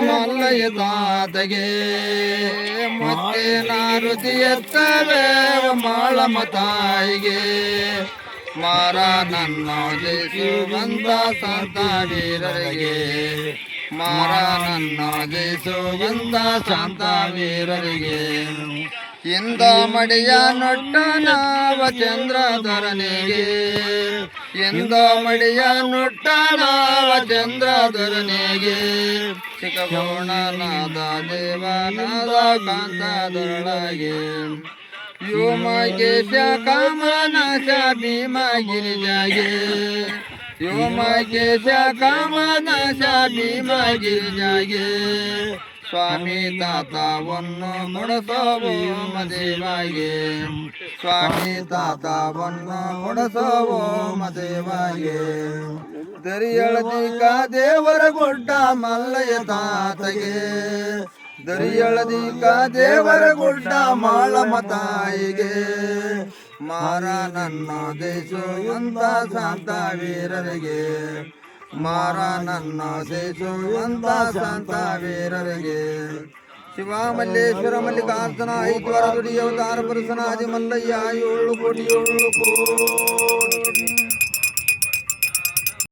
ಮಲ್ಲಯ್ಯ ತಾತಗೆ ಮತ್ತೆ ನಾರುತಿ ಎತ್ತವೆ ಮಾಳಮ್ಮ ತಾಯಿಗೆ ಮಾರ ನನ್ನ ಜಯಿಸುವಂತ ಸಂತ ವೀರರಿಗೆ ಮಾರ ನನ್ನ ಜಯಿಸುವಂತ ಸಂತ ವೀರರಿಗೆ ಇಂದ ಮಡಿಯ ನೊಟ್ಟ ನಾವ ಚಂದ್ರಧರನಿಗೆ ಇಂದ ಮಡಿಯ ನೊಟ್ಟ ನಾವ ಚಂದ್ರಧರನಿಗೆ ಚಿಕ್ಕಗೋಣನಾದ ದೇವನಾದ ಕಾಂತದೊಳಗೆ ವ್ಯೋಮಕೇಶ ಕಾಮನಾಶ ಭೀಮ ಗಿರಿಜಾಗೆ ವ್ಯೋಮಕೇಶ ಕಾಮನಾಶ ಭೀಮ ಗಿರಿಜಾಗೆ ಸ್ವಾಮಿ ತಾತವನ್ನು ಮುಡಸೋವು ಮದೇವಾಗೆ ಸ್ವಾಮಿ ತಾತವನ್ನು ಮುಡಸೋವು ಮದೇವಾಗೆ ದರಿಯಳದಿಕ ದೇವರ ಗುಡ್ಡ ಮಲ್ಲಯ್ಯ ತಾತಗೆ ದರಿಯಳದಿಕ ದೇವರ ಗುಡ್ಡ ಮಾಳಮ್ಮ ತಾಯಿಗೆ ಮಾರ ನನ್ನ ದೇಶವಂತ ಶಾಂತ ವೀರರಿಗೆ ಮಾರ ನನ್ನ ದೇಶವಂತ ಶಾಂತ ವೀರರಿಗೆ ಶಿವ ಮಲ್ಲೇಶ್ವರ ಮಲ್ಲಿಕಾರ್ಜುನ 5 ವಾರ ದುಡಿ ಅವತಾರ ಪುರುಷನಾದಿ ಮಲ್ಲಯ್ಯ 7 ಕೋಟಿ